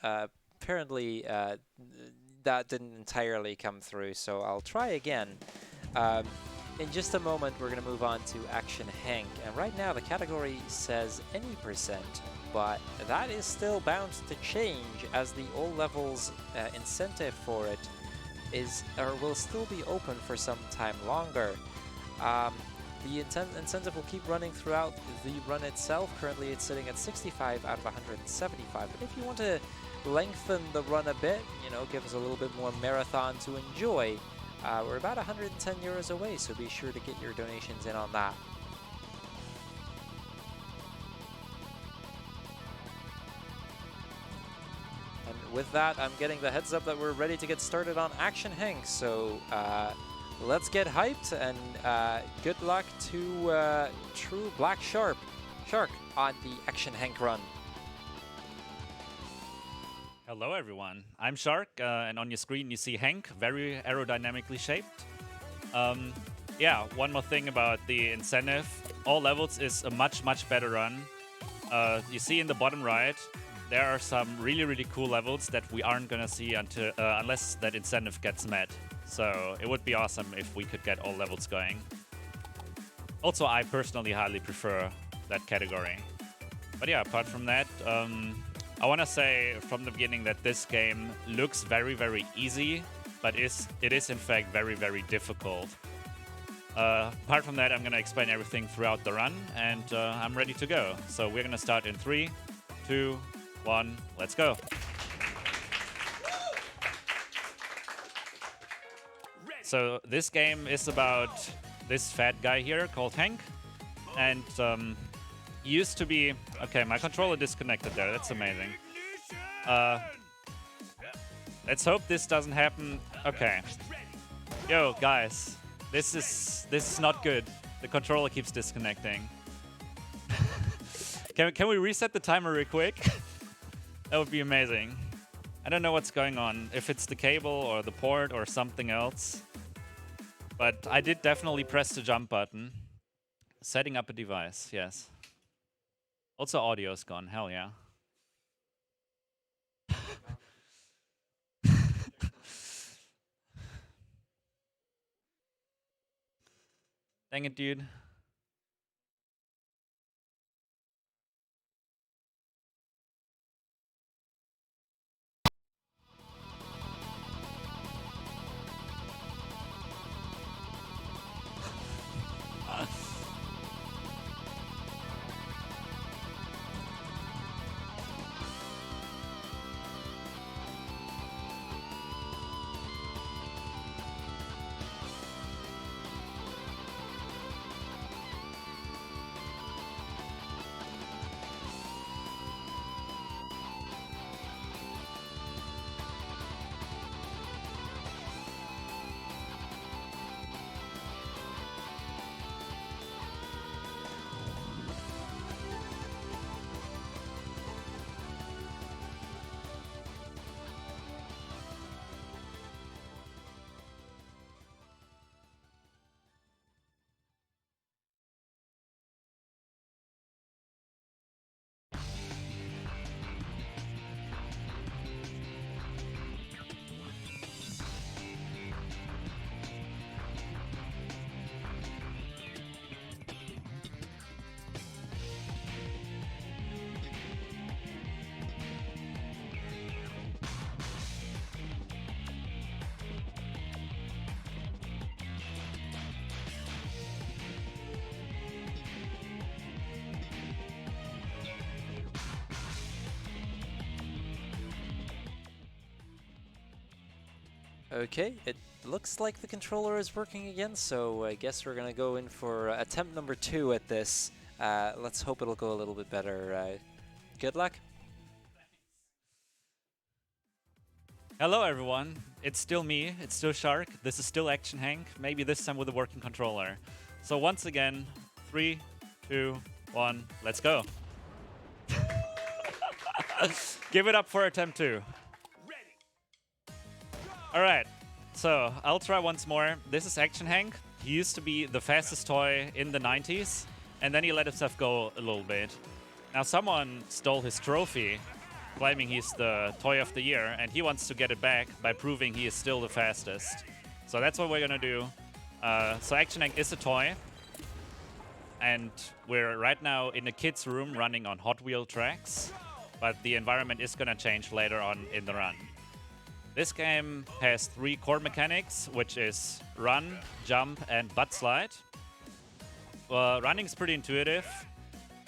Apparently, that didn't entirely come through, so I'll try again. Um, in just a moment, we're going to move on to Action Henk, and right now the category says any percent, but that is still bound to change as the all levels incentive for it is or will still be open for some time longer. Um, the incentive will keep running throughout the run itself. Currently it's sitting at 65 out of 175, but if you want to lengthen the run a bit, you know, give us a little bit more marathon to enjoy, we're about 110 euros away, so be sure to get your donations in on that. And with that, I'm getting the heads up that we're ready to get started on Action Henk, so let's get hyped, and good luck to TrueBlackShark on the Action Henk run. Hello everyone, I'm Shark, and on your screen you see Henk, very aerodynamically shaped. Yeah, one more thing about the incentive. All levels is a much better run. You see in the bottom right, there are some really cool levels that we aren't gonna see until unless that incentive gets met. So it would be awesome if we could get all levels going. Also, I personally highly prefer that category. But yeah, apart from that, I want to say from the beginning that this game looks very easy, but it is in fact very difficult. Apart from that, I'm going to explain everything throughout the run, and I'm ready to go. So we're going to start in 3, 2, 1, let's go. So this game is about this fat guy here called Henk, and he used to be... Okay, my controller disconnected there, that's amazing. Let's hope this doesn't happen. Okay. Yo, guys, this is not good. The controller keeps disconnecting. Can we reset the timer real quick? That would be amazing. I don't know what's going on, if it's the cable or the port or something else. But I did definitely press the jump button. Setting up a device, yes. Also audio's gone, hell yeah. Dang it, dude. Okay, it looks like the controller is working again, so I guess we're gonna go in for attempt number 2 at this. Let's hope it'll go a little bit better. Good luck. Hello everyone, it's still me, it's still Shark, this is still Action Henk, maybe this time with a working controller. So once again, 3, 2, 1, let's go. Give it up for attempt 2. Alright, so I'll try once more. This is Action Henk. He used to be the fastest toy in the 90s, and then he let himself go a little bit. Now someone stole his trophy, claiming he's the toy of the year, and he wants to get it back by proving he is still the fastest. So that's what we're gonna do. So Action Hank is a toy, and we're right now in a kid's room running on Hot Wheel tracks, but the environment is gonna change later on in the run. This game has 3 core mechanics, which is run, jump, and butt slide. Running is pretty intuitive.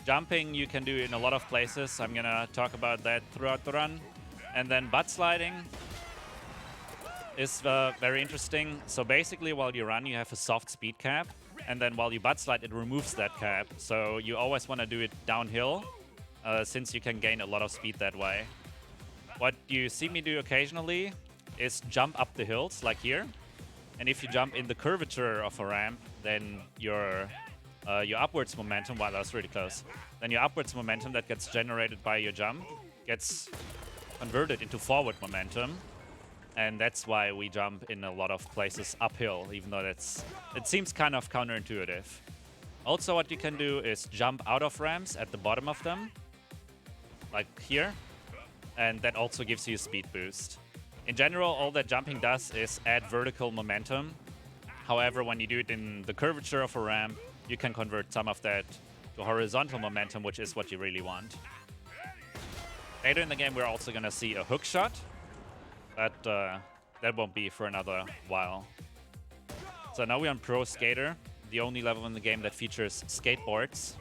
Jumping you can do in a lot of places. I'm gonna talk about that throughout the run. And then butt sliding is very interesting. So basically while you run you have a soft speed cap, and then while you butt slide it removes that cap. So you always want to do it downhill since you can gain a lot of speed that way. What you see me do occasionally is jump up the hills like here. And if you jump in the curvature of a ramp, then your upwards momentum, wow, that was really close. Then your upwards momentum that gets generated by your jump gets converted into forward momentum. And that's why we jump in a lot of places uphill, even though it seems kind of counterintuitive. Also, what you can do is jump out of ramps at the bottom of them, like here. And that also gives you a speed boost. In general, all that jumping does is add vertical momentum. However, when you do it in the curvature of a ramp, you can convert some of that to horizontal momentum, which is what you really want. Later in the game, we're also going to see a hook shot, but that won't be for another while. So now we're on Pro Skater, the only level in the game that features skateboards.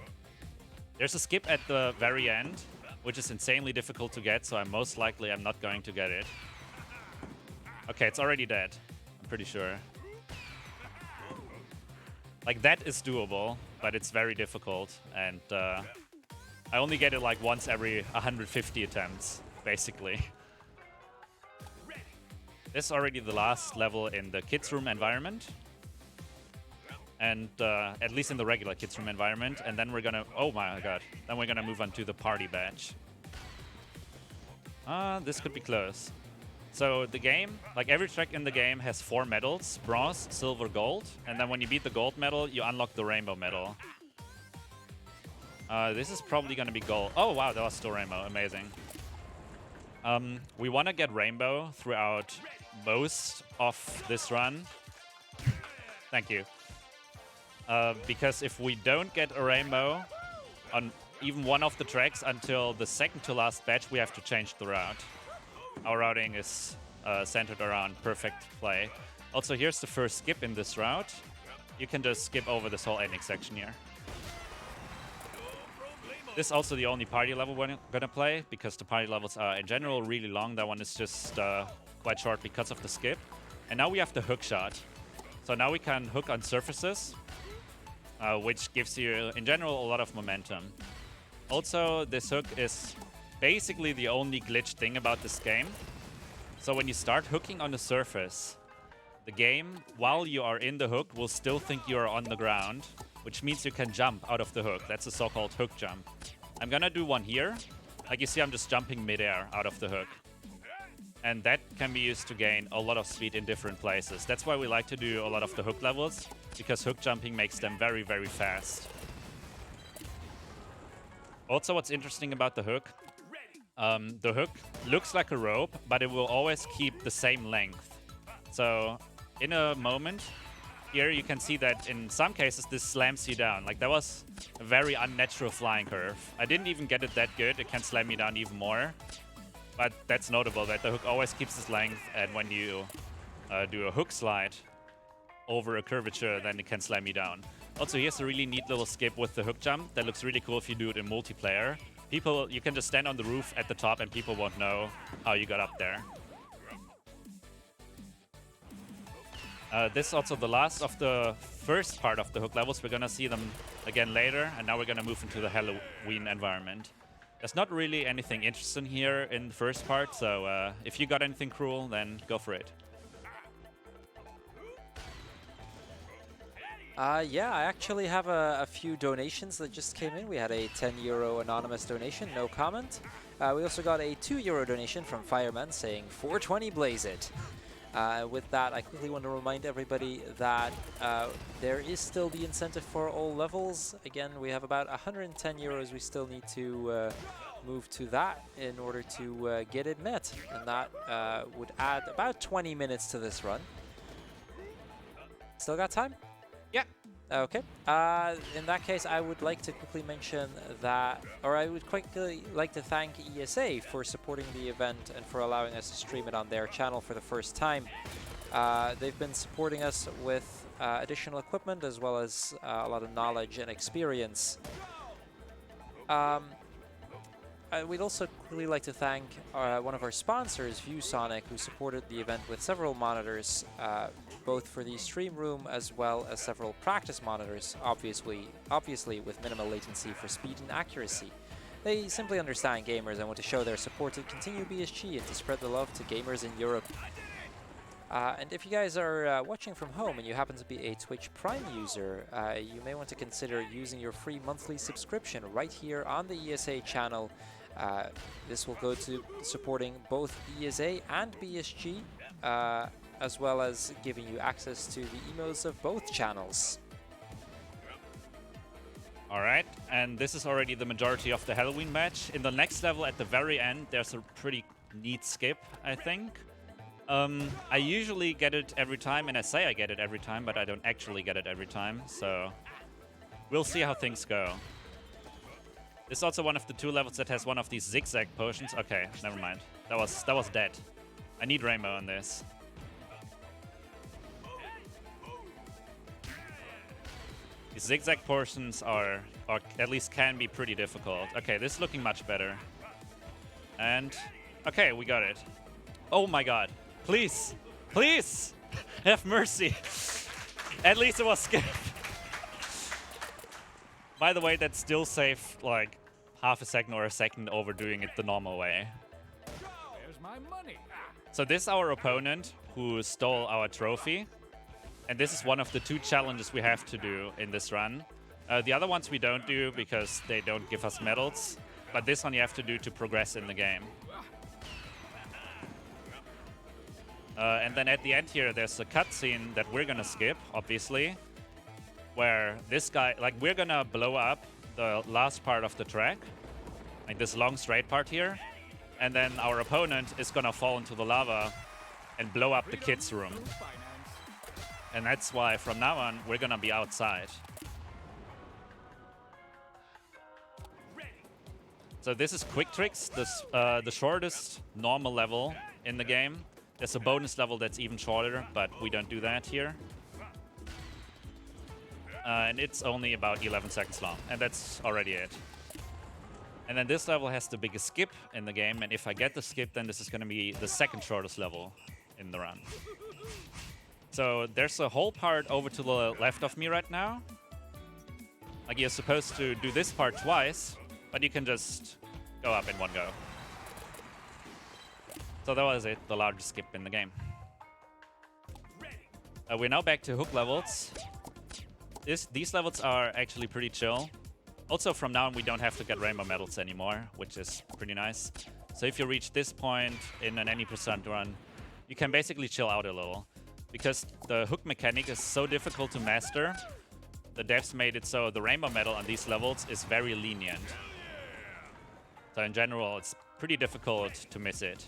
There's a skip at the very end, which is insanely difficult to get, so I'm not going to get it. Okay, it's already dead, I'm pretty sure. Like, that is doable, but it's very difficult, and I only get it like once every 150 attempts, basically. This is already the last level in the kids' room environment. And at least in the regular kids' room environment. And then we're gonna, oh my god, then we're gonna move on to the party badge. This could be close. So the game, like every track in the game has 4 medals: bronze, silver, gold. And then when you beat the gold medal, you unlock the rainbow medal. This is probably gonna be gold. Oh wow, that was still rainbow, amazing. We wanna get rainbow throughout most of this run. Thank you. Because if we don't get a rainbow on even one of the tracks until the second to last batch, we have to change the route. Our routing is centered around perfect play. Also, here's the first skip in this route. You can just skip over this whole ending section here. This is also the only party level we're gonna play, because the party levels are in general really long. That one is just quite short because of the skip. And now we have the hook shot. So now we can hook on surfaces, which gives you, in general, a lot of momentum. Also, this hook is basically the only glitched thing about this game. So when you start hooking on the surface, the game, while you are in the hook, will still think you are on the ground, which means you can jump out of the hook. That's a so-called hook jump. I'm gonna do one here. Like you see, I'm just jumping midair out of the hook. And that can be used to gain a lot of speed in different places. That's why we like to do a lot of the hook levels, because hook jumping makes them very, very fast. Also, what's interesting about the hook looks like a rope, but it will always keep the same length. So in a moment, here you can see that in some cases this slams you down. Like, that was a very unnatural flying curve. I didn't even get it that good. It can slam me down even more. But that's notable, that the hook always keeps its length, and when you do a hook slide over a curvature, then it can slam you down. Also, here's a really neat little skip with the hook jump that looks really cool if you do it in multiplayer. You can just stand on the roof at the top and people won't know how you got up there. This is also the last of the first part of the hook levels. We're gonna see them again later, and now we're gonna move into the Halloween environment. There's not really anything interesting here in the first part, so if you got anything cool, then go for it. Yeah, I actually have a few donations that just came in. We had a €10 anonymous donation, no comment. We also got a €2 donation from Fireman saying 420 blaze it. With that, I quickly want to remind everybody that there is still the incentive for all levels. Again, we have about €110 we still need to move to that in order to get it met. And that would add about 20 minutes to this run. Still got time? Yeah. Okay. In that case, I would like to quickly mention that, or I would quickly like to thank ESA for supporting the event and for allowing us to stream it on their channel for the first time. They've been supporting us with additional equipment as well as a lot of knowledge and experience. We'd also quickly like to thank one of our sponsors, ViewSonic, who supported the event with several monitors, both for the stream room as well as several practice monitors, obviously with minimal latency for speed and accuracy. They simply understand gamers and want to show their support to continue BSG and to spread the love to gamers in Europe. And if you guys are watching from home and you happen to be a Twitch Prime user, you may want to consider using your free monthly subscription right here on the ESA channel. This will go to supporting both ESA and BSG, as well as giving you access to the emails of both channels. Alright, and this is already the majority of the Halloween match. In the next level at the very end, there's a pretty neat skip, I think. I usually get it every time, and I say I get it every time, but I don't actually get it every time, so we'll see how things go. This is also one of the 2 levels that has one of these zigzag potions. Okay, never mind. That was dead. I need rainbow on this. These zigzag portions are, or at least can be, pretty difficult. Okay, this is looking much better. And okay, we got it. Oh my god. Please, please, have mercy. At least it was skipped. By the way, that still saved like half a second or a second over doing it the normal way. Where's my money? So this is our opponent who stole our trophy. And this is one of the 2 challenges we have to do in this run. The other ones we don't do because they don't give us medals. But this one you have to do to progress in the game. And then at the end here, there's a cutscene that we're gonna skip, obviously, where this guy, like, we're gonna blow up the last part of the track, like this long straight part here, and then our opponent is gonna fall into the lava and blow up the kids' room. And that's why from now on, we're gonna be outside. So this is Quick Tricks, this, the shortest normal level in the game. There's a bonus level that's even shorter, but we don't do that here. And it's only about 11 seconds long, and that's already it. And then this level has the biggest skip in the game, and if I get the skip, then this is going to be the second shortest level in the run. So there's a whole part over to the left of me right now. Like, you're supposed to do this part twice, but you can just go up in one go. So that was it, the largest skip in the game. We're now back to hook levels. These levels are actually pretty chill. Also, from now on, we don't have to get rainbow medals anymore, which is pretty nice. So if you reach this point in an any % run, you can basically chill out a little. Because the hook mechanic is so difficult to master, the devs made it so the rainbow medal on these levels is very lenient. So in general, it's pretty difficult to miss it.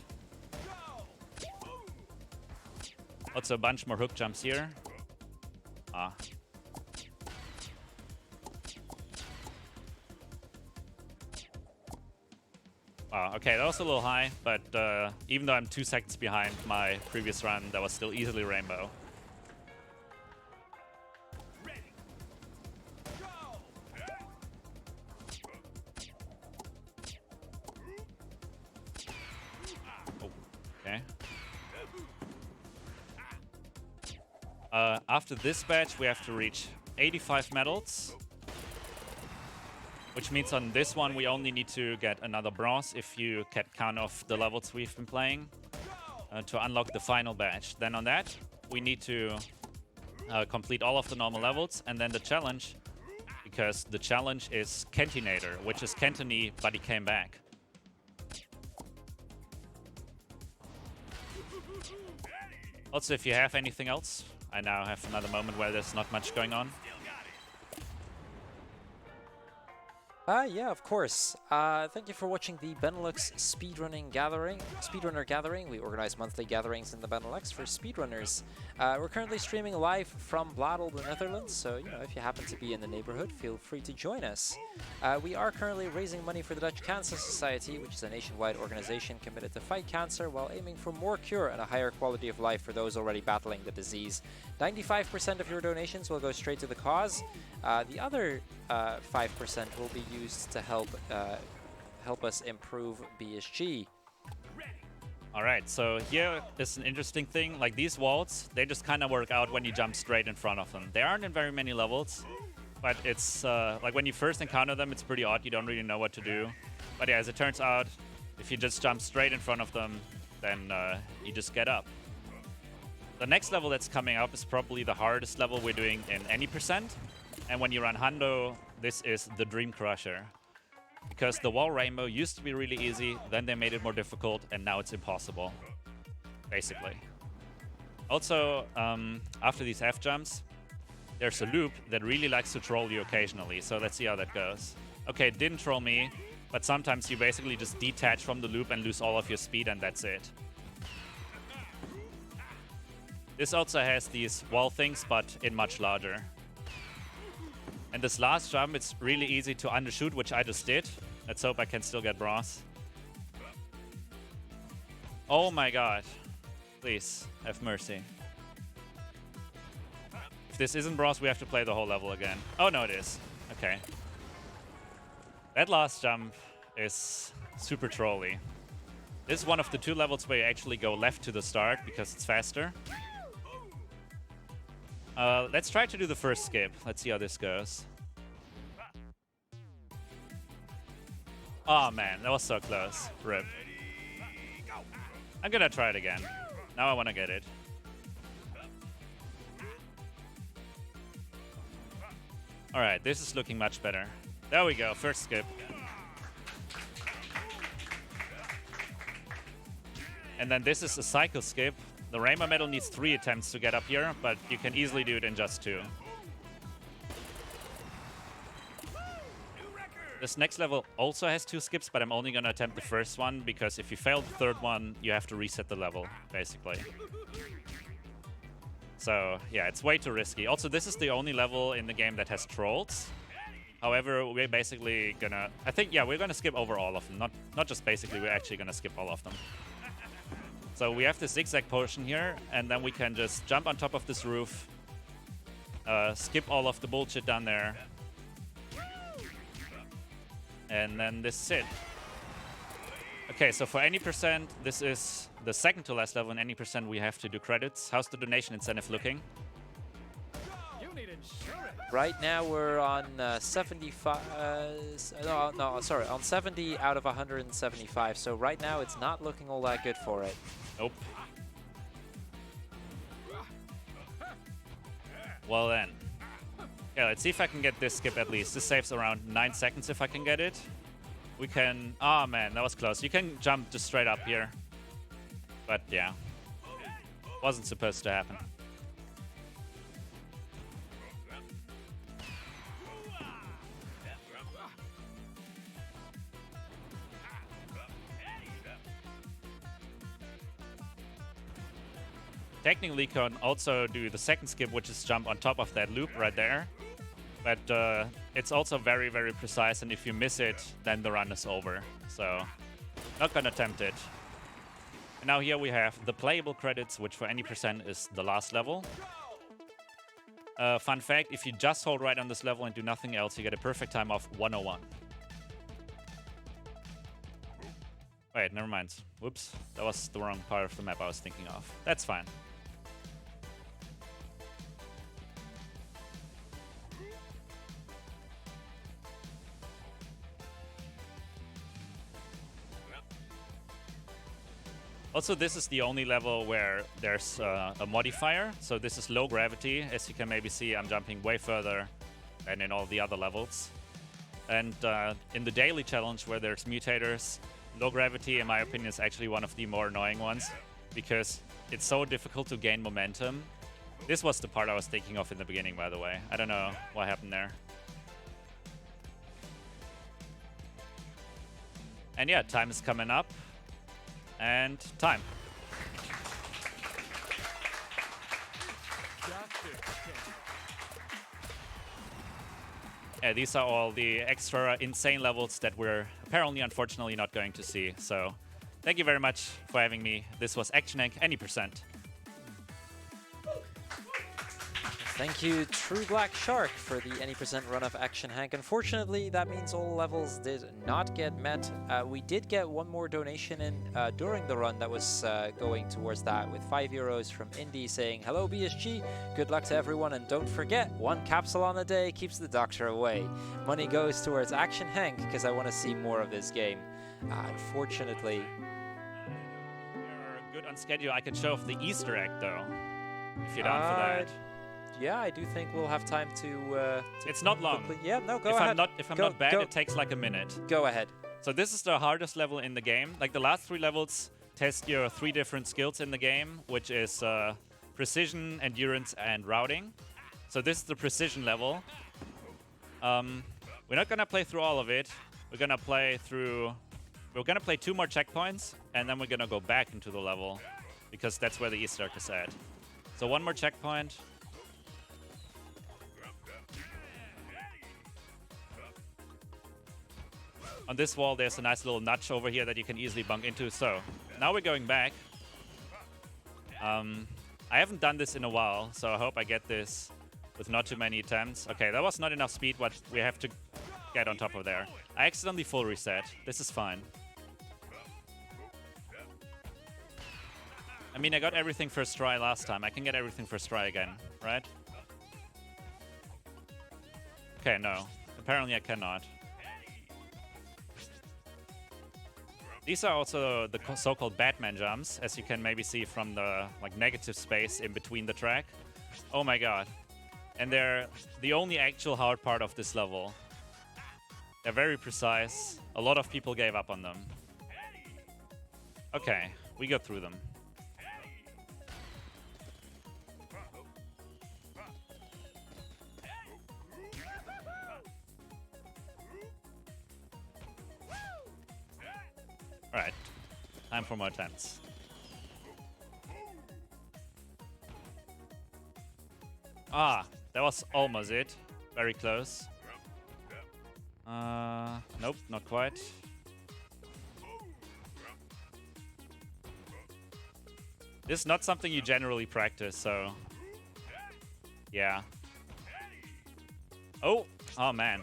Also a bunch more hook jumps here. Ah. Wow, okay, that was a little high, but even though I'm 2 seconds behind my previous run, that was still easily rainbow. Oh, okay. After this batch, we have to reach 85 medals. Which means on this one, we only need to get another bronze if you can count off the levels we've been playing to unlock the final batch. Then on that, we need to complete all of the normal levels. And then the challenge, because the challenge is Kentinator, which is Kentony, but he came back. Also, if you have anything else, I now have another moment where there's not much going on. Yeah, of course. Thank you for watching the Benelux Speedrunner Gathering. We organize monthly gatherings in the Benelux for speedrunners. We're currently streaming live from Bladel, the Netherlands, so if you happen to be in the neighborhood, feel free to join us. We are currently raising money for the Dutch Cancer Society, which is a nationwide organization committed to fight cancer while aiming for more cure and a higher quality of life for those already battling the disease. 95% of your donations will go straight to the cause. The other 5% will be used to help us improve BSG. All right, so here is an interesting thing. Like these walls, they just kind of work out when you jump straight in front of them. They aren't in very many levels, but it's like when you first encounter them, it's pretty odd. You don't really know what to do. But yeah, as it turns out, if you just jump straight in front of them, then you just get up. The next level that's coming up is probably the hardest level we're doing in any percent. And when you run Hundo, this is the Dream Crusher. Because the wall rainbow used to be really easy, then they made it more difficult, and now it's impossible, basically. Also, after these F jumps, there's a loop that really likes to troll you occasionally, so let's see how that goes. Okay, it didn't troll me, but sometimes you basically just detach from the loop and lose all of your speed, and that's it. This also has these wall things, but in much larger. And this last jump, it's really easy to undershoot, which I just did. Let's hope I can still get bronze. Oh my god. Please, have mercy. If this isn't bronze, we have to play the whole level again. Oh no, it is. Okay. That last jump is super trolly. This is one of the 2 levels where you actually go left to the start because it's faster. Let's try to do the first skip. Let's see how this goes. Oh man, that was so close. RIP. I'm gonna try it again. Now I wanna get it. Alright, this is looking much better. There we go, first skip. And then this is a cycle skip. The Rainbow Medal needs 3 attempts to get up here, but you can easily do it in just 2. This next level also has 2 skips, but I'm only going to attempt the first one, because if you fail the third one, you have to reset the level, basically. So, yeah, it's way too risky. Also, this is the only level in the game that has trolls. However, we're basically gonna... I think, yeah, we're gonna skip over all of them. Not just basically, we're actually gonna skip all of them. So we have the zigzag potion here, and then we can just jump on top of this roof, skip all of the bullshit down there, and then this is it. Okay, so for any percent, this is the second to last level. In any percent, we have to do credits. How's the donation incentive looking? You need insurance. Right now we're on 75. Sorry, on 70 out of 175. So right now it's not looking all that good for it. Nope. Well then. Yeah, let's see if I can get this skip at least. This saves around 9 seconds if I can get it. We can... Oh man, that was close. You can jump just straight up here. But yeah. Wasn't supposed to happen. Technically, you can also do the second skip, which is jump on top of that loop right there. But it's also very, very precise, and if you miss it, then the run is over. So, not gonna attempt it. And now here we have the playable credits, which for any percent is the last level. Fun fact, if you just hold right on this level and do nothing else, you get a perfect time of 101. Wait, never mind. Whoops, that was the wrong part of the map I was thinking of. That's fine. Also, this is the only level where there's a modifier. So this is low gravity. As you can maybe see, I'm jumping way further than in all the other levels. And in the daily challenge where there's mutators, low gravity, in my opinion, is actually one of the more annoying ones because it's so difficult to gain momentum. This was the part I was thinking of in the beginning, by the way. I don't know what happened there. And yeah, time is coming up. And time. Yeah, these are all the extra insane levels that we're apparently, unfortunately, not going to see. So thank you very much for having me. This was Action Hank, any percent. Thank you, TrueBlackShark, for the any percent run of Action Hank. Unfortunately, that means all levels did not get met. We did get one more donation in during the run that was going towards that, with €5 from Indy saying, "Hello BSG, good luck to everyone, and don't forget, one capsule on a day keeps the doctor away." Money goes towards Action Hank because I want to see more of this game. Unfortunately. We're good on schedule. I can show off the Easter egg though, if you're down for that. Yeah, I do think we'll have time to it's not long. Quickly. Yeah, no, go ahead. If I'm not bad, it takes like a minute. Go ahead. So this is the hardest level in the game. Like the last 3 levels test your 3 different skills in the game, which is precision, endurance, and routing. So this is the precision level. We're not gonna play through all of it. We're gonna play 2 more checkpoints, and then we're gonna go back into the level, because that's where the Easter egg is at. So 1 more checkpoint. On this wall, there's a nice little notch over here that you can easily bump into. So now we're going back. I haven't done this in a while, so I hope I get this with not too many attempts. Okay, that was not enough speed, but we have to get on top of there. I accidentally full reset. This is fine. I mean, I got everything first try last time. I can get everything first try again, right? Okay, no. Apparently I cannot. These are also the so-called Batman jumps, as you can maybe see from the negative space in between the track. Oh my god. And they're the only actual hard part of this level. They're very precise. A lot of people gave up on them. Okay, we got through them. Alright, time for more attempts. Ah, that was almost it. Very close. Nope, not quite. This is not something you generally practice, so... yeah. Oh man.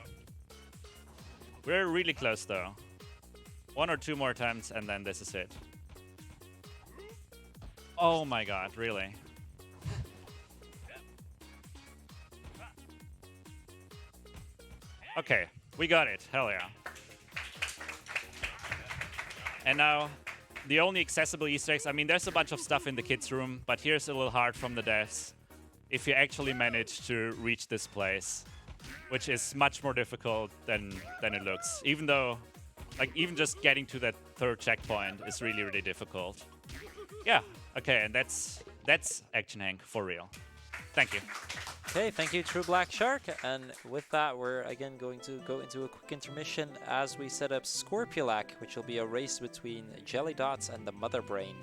We're really close though. 1 or 2 more attempts, and then this is it. Oh my god, really? Okay, we got it. Hell yeah. And now, the only accessible Easter eggs, I mean, there's a bunch of stuff in the kids' room, but here's a little heart from the devs. If you actually manage to reach this place, which is much more difficult than it looks, even though... even just getting to that 3rd checkpoint is really, really difficult. Yeah, okay, and that's Action Hank for real. Thank you. Okay, thank you, TrueBlackShark. And with that, we're again going to go into a quick intermission as we set up Scorpiolac, which will be a race between Jelly Dots and the Mother Brain.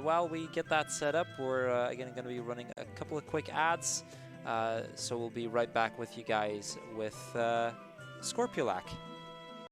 While we get that set up, we're again going to be running a couple of quick ads. So we'll be right back with you guys with... Scorpiolac.